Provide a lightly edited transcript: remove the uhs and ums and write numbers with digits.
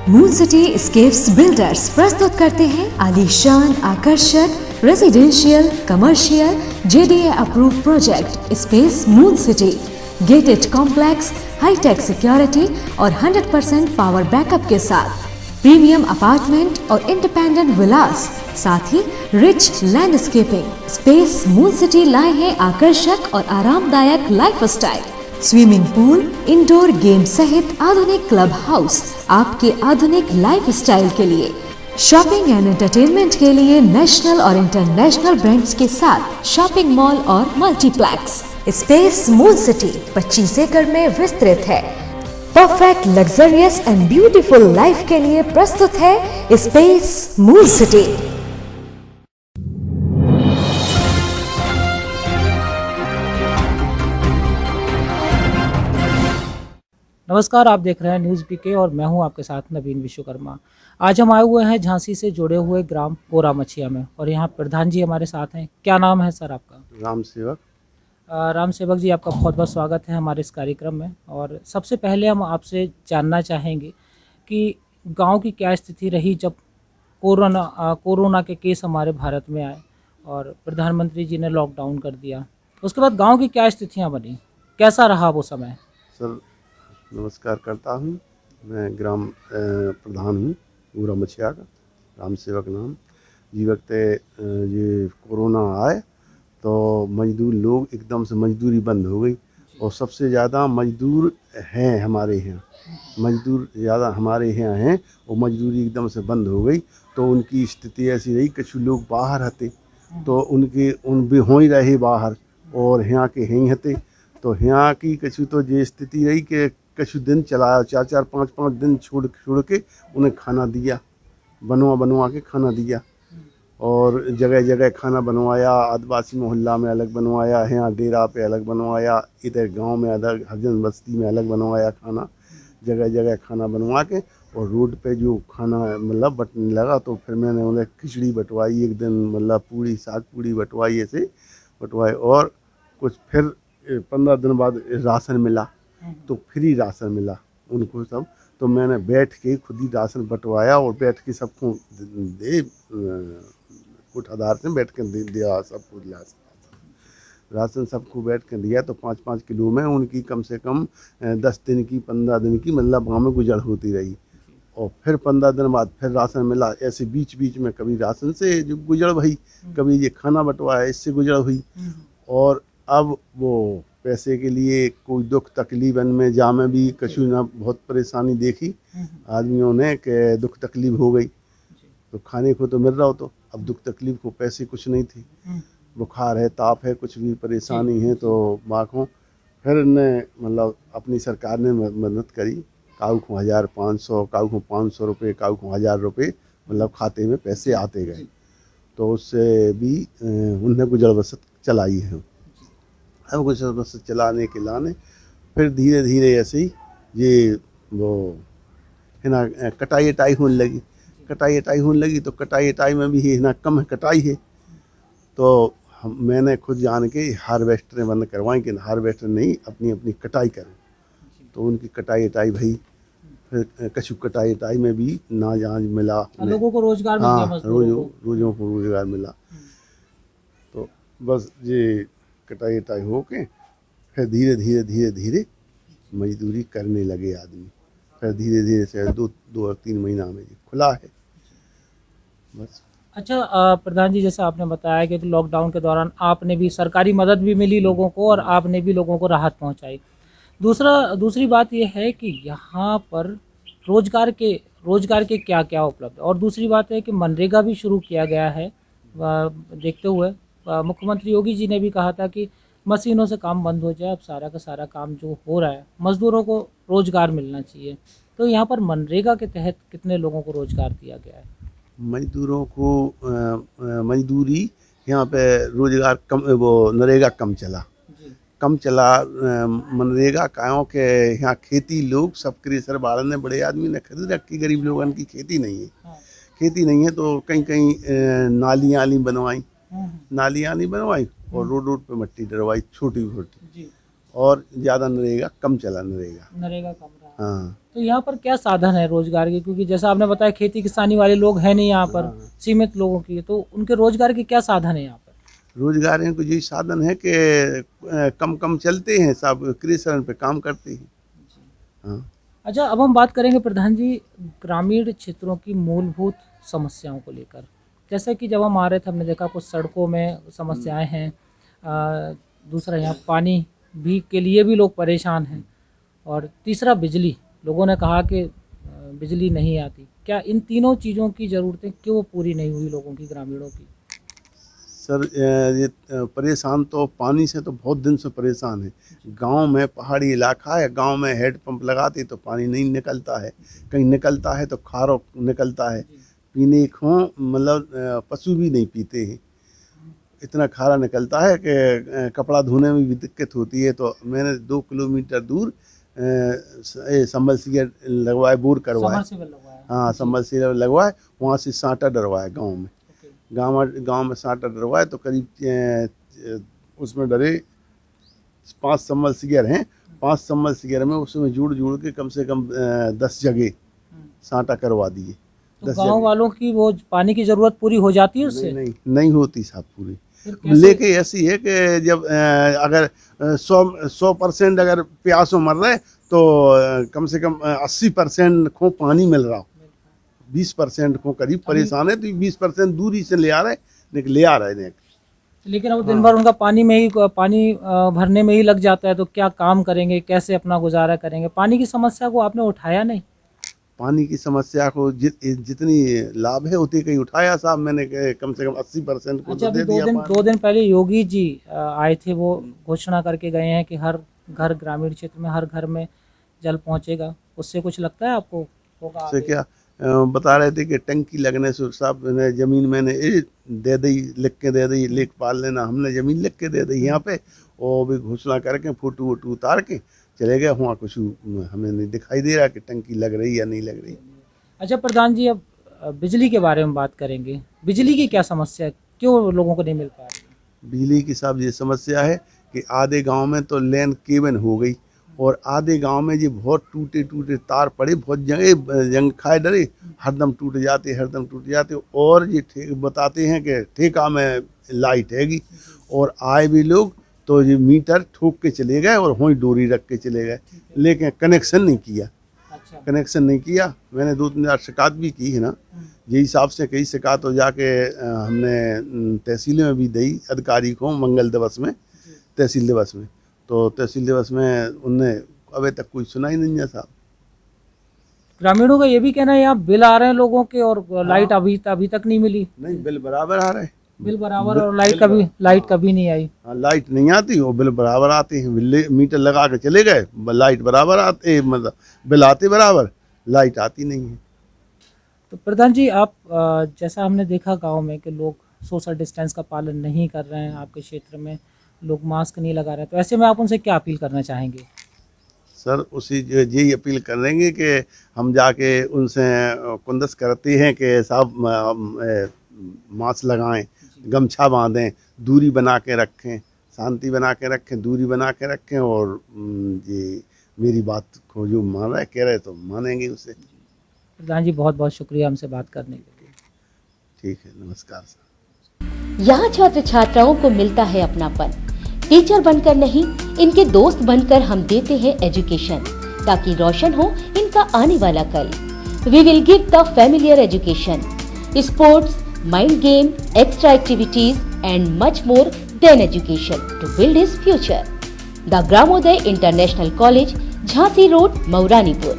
Moon city escapes builders प्रस्तुत करते हैं आलीशान आकर्षक residential commercial JDA approve project space moon city. Gated complex, hitech security और 100% पावर बैकअप के साथ प्रीमियम अपार्टमेंट और इंडिपेंडेंट विलास, साथ ही rich landscaping. Space moon city लाए हैं आकर्षक और आरामदायक lifestyle, swimming pool, indoor game सहित आधुनिक क्लब हाउस आपके आधुनिक लाइफस्टाइल के लिए। शॉपिंग एंड एंटरटेनमेंट के लिए नेशनल और इंटरनेशनल ब्रांड्स के साथ शॉपिंग मॉल और मल्टीप्लेक्स। स्पेस मून सिटी 25 एकड़ में विस्तृत है। Perfect luxurious and beautiful life के लिए प्रस्तुत है स्पेस मून सिटी। नमस्कार, आप देख रहे हैं न्यूज़ पीके और मैं हूं आपके साथ नवीन विश्वकर्मा। आज हम आए हुए हैं झांसी से जुड़े हुए ग्राम कोरा मछिया में और यहाँ प्रधान जी हमारे साथ हैं। क्या नाम है सर आपका? राम सेवक। राम सेवक जी, आपका बहुत बहुत स्वागत है हमारे इस कार्यक्रम में। और सबसे पहले हम आपसे जानना चाहेंगे कि गांव की क्या स्थिति रही जब कोरोना के केस हमारे भारत में आए और प्रधानमंत्री जी ने लॉकडाउन कर दिया। उसके बाद गाँव की क्या स्थितियाँ बनी, कैसा रहा वो समय? सर नमस्कार करता हूँ। मैं ग्राम प्रधान हूँ कोरा मछिया का, राम सेवक नाम। जी वक्त ये कोरोना आए तो मजदूर लोग एकदम से मजदूरी बंद हो गई और सबसे ज़्यादा मजदूर हैं हमारे यहाँ, मजदूर ज़्यादा हमारे यहाँ हैं और मजदूरी एकदम से बंद हो गई। तो उनकी स्थिति ऐसी रही, कुछ लोग बाहर हते तो उन भी हो ही रहे बाहर और यहाँ के हैं हते। तो यहाँ की कछु तो ये स्थिति रही कि कछु दिन चलाया, 4-4 5-5 दिन छोड़ के उन्हें खाना दिया, बनवा के खाना दिया और जगह जगह खाना बनवाया। आदिवासी मोहल्ला में अलग बनवाया, यहाँ डेरा पे अलग बनवाया, इधर गांव में अलग, हरिजन बस्ती में अलग बनवाया खाना। जगह जगह खाना बनवा के और रोड पे जो खाना मतलब बंटने लगा तो फिर मैंने उन्हें खिचड़ी बंटवाई, एक दिन मतलब पूड़ी, साग पूड़ी बंटवाई, ऐसे बंटवाए। और कुछ फिर 15 दिन बाद राशन मिला तो फ्री राशन मिला उनको सब। तो मैंने बैठ के खुद ही राशन बंटवाया और बैठ के सबको दे कुठाधार से बैठ के दिया सबको राशन सबको बैठ के दिया। तो 5-5 किलो में उनकी कम से कम 10 दिन की 15 दिन की मतलब गाँव में गुजर होती रही। और फिर 15 दिन बाद फिर राशन मिला। ऐसे बीच बीच में कभी राशन से जो गुजर हुई, कभी ये खाना बंटवाया इससे गुजर हुई। और अब वो पैसे के लिए कोई दुख तकलीफन में जा में भी कछु ना बहुत परेशानी देखी आदमियों ने कि दुख तकलीफ हो गई। तो खाने को तो मिल रहा हो, तो अब दुख तकलीफ को पैसे कुछ नहीं थी। बुखार है, ताप है, कुछ भी परेशानी है तो माँ को फिर ने मतलब अपनी सरकार ने मदद करी। काऊ को 1500, काऊ को 500 रुपये, काऊ को 1000 रुपये मतलब खाते में पैसे आते गए। तो उससे भी उनने गुजर बसत चलाई है। अब गुजर बसत चलाने के लाने फिर धीरे धीरे ऐसे ही ये वो है ना कटाई होने लगी। तो कटाई में भी है ना कम कटाई है। तो मैंने खुद जान के हार्वेस्टर बंद करवाएं कि हार्वेस्टर नहीं अपनी कटाई करें। तो उनकी कटाई भाई फिर कछु कटाई में भी ना जान मिला, लोगों को रोजगार मिल गया, रोजों को रोजगार मिला। तो बस ये कटाई हो के फिर धीरे धीरे मजदूरी करने लगे आदमी। फिर धीरे धीरे से 2 और 3 महीना में ये खुला है बस। अच्छा प्रधान जी, जैसा आपने बताया कि लॉकडाउन के दौरान आपने भी सरकारी मदद भी मिली लोगों को और आपने भी लोगों को राहत पहुंचाई। दूसरी बात यह है कि यहाँ पर रोजगार के क्या क्या उपलब्ध है। और दूसरी बात है कि मनरेगा भी शुरू किया गया है। देखते हुए मुख्यमंत्री योगी जी ने भी कहा था कि मशीनों से काम बंद हो जाए, अब सारा का सारा काम जो हो रहा है मजदूरों को रोजगार मिलना चाहिए। तो यहाँ पर मनरेगा के तहत कितने लोगों को रोजगार दिया गया है? मजदूरों को मजदूरी यहाँ पे रोजगार कम, वो नरेगा कम चला मनरेगा कायों के यहाँ खेती लोग सब कृषि बालन ने बड़े आदमी ने खरीद रखी, गरीब लोगों की खेती नहीं है। तो कहीं नालियाँ बनवाई और रोड पे मट्टी डरवाई छोटी और ज़्यादा नरेगा कम चला। नरेगा कम रहा। हाँ। तो यहाँ पर क्या साधन है रोजगार के, क्योंकि जैसा आपने बताया खेती किसानी वाले लोग हैं नहीं यहाँ पर, सीमित लोगों की, तो उनके रोजगार के क्या साधन है यहाँ पर? रोजगार को यही साधन है कि कम कम चलते हैं, सब कृषि पे काम करते हैं। हाँ। अच्छा, अब हम बात करेंगे प्रधान जी ग्रामीण क्षेत्रों की मूलभूत समस्याओं को लेकर। जैसे कि जब हम आ रहे थे हमने देखा कुछ सड़कों में समस्याएं हैं, दूसरा यहाँ पानी भी के लिए भी लोग परेशान हैं, और तीसरा बिजली, लोगों ने कहा कि बिजली नहीं आती। क्या इन तीनों चीज़ों की ज़रूरतें क्यों पूरी नहीं हुई लोगों की, ग्रामीणों की? सर ये परेशान तो पानी से तो बहुत दिन से परेशान है। गांव में पहाड़ी इलाका है, गांव में हेड पंप लगाते तो पानी नहीं निकलता है, कहीं निकलता है तो खारो निकलता है, पीने को मतलब पशु भी नहीं पीते हैं, इतना खारा निकलता है कि कपड़ा धोने में भी दिक्कत होती है। तो मैंने 2 किलोमीटर दूर सबमर्सिबल लगवाए, बोर करवाए। हाँ, सबमर्सिबल लगवाए, वहाँ से साँटा डरवाए गाँव में। गांव में साँटा डरवाए तो करीब उसमें डरे 5 सबमर्सिबल हैं, 5 सबमर्सिबल में उसमें जुड़ के कम से कम 10 जगह साँटा करवा दिए। तो गांव वालों की वो पानी की ज़रूरत पूरी हो जाती है उससे? नहीं होती साहब पूरी। लेके ऐसी है कि जब अगर 100% अगर प्यासों मर रहे तो कम से कम 80% को पानी मिल रहा हो, 20% को करीब परेशान है, तो 20% दूरी से ले आ रहे। लेकिन अब दिन भर उनका पानी भरने में ही लग जाता है, तो क्या काम करेंगे, कैसे अपना गुजारा करेंगे? पानी की समस्या को आपने उठाया नहीं? पानी की समस्या को जितनी लाभ है उतनी कहीं उठाया साहब, मैंने कम से कम 80% को अच्छा, दे दिया। 2 दिन पहले योगी जी आए थे, वो घोषणा करके गए हैं कि हर घर, ग्रामीण क्षेत्र में हर घर में जल पहुंचेगा। उससे कुछ लगता है आपको होगा? से क्या बता रहे थे कि टंकी लगने से साहब ने ज़मीन मैंने दे दी, लिख के दे दी, लेख पाल लेना, हमने ज़मीन लिख के दे दी यहाँ पे, और भी घोषणा करके फोटो वोटो उतार के चले गए। वहाँ कुछ हमें नहीं दिखाई दे रहा कि टंकी लग रही या नहीं लग रही। अच्छा प्रधान जी, अब बिजली के बारे में बात करेंगे। बिजली की क्या समस्या है, क्यों लोगों को नहीं मिल पा रही? बिजली की साहब ये समस्या है कि आधे गांव में तो लेन केबल हो गई, और आधे गांव में जी बहुत टूटे तार पड़े, बहुत जंग खाए डरे, हरदम टूट जाते। और ये बताते हैं कि ठेका में लाइट हैगी, और आए भी लोग तो ये मीटर ठोक के चले गए और वहीं डोरी रख के चले गए, लेकिन कनेक्शन नहीं किया। अच्छा। कनेक्शन नहीं किया। मैंने 2-3 बार शिकायत भी की है ना, यही हिसाब से कई शिकायत हो जाके हमने तहसील में भी दी अधिकारी को, मंगल दिवस में, तहसील दिवस में, तो तहसील दिवस में उनने अभी तक कोई सुना ही नहीं है साहब। ग्रामीणों का ये भी कहना है यहाँ बिल आ रहे हैं लोगों के, और लाइट अभी तक नहीं मिली। नहीं, बिल बराबर आ रहे, बिल बराबर, और लाइट कभी नहीं आई। हाँ, लाइट नहीं आती, वो बिल बराबर आते हैं। मीटर लगा के चले गए, लाइट बराबर आते, मतलब बिल आते बराबर, लाइट आती नहीं है। तो प्रधान जी, आप जैसा हमने देखा गांव में कि लोग सोशल डिस्टेंस का पालन नहीं कर रहे हैं, आपके क्षेत्र में लोग मास्क नहीं लगा रहे हैं, तो ऐसे में आप उनसे क्या अपील करना चाहेंगे? सर उसी यही अपील करेंगे कि हम जाके उनसे कुंदस करते हैं कि साहब मास्क लगाएं, गमछा बांधें, दूरी बना के रखें, शांति बना के रखें, दूरी बना के रखें, और ये मेरी बात को जो मान रहा है, कह रहे तो मानेंगे उसे। प्रधान जी, बहुत बहुत शुक्रिया हमसे बात करने के लिए। ठीक है, नमस्कार सर। यहाँ छात्र छात्राओं को मिलता है अपनापन। टीचर बनकर नहीं, इनके दोस्त बनकर हम देते हैं एजुकेशन, ताकि रोशन हो इनका आने वाला कल। We will give the familiar education, sports, mind game, extra activities and much more than education to build his future. The Gramoday International College, Jhansi Road, Mauranipur.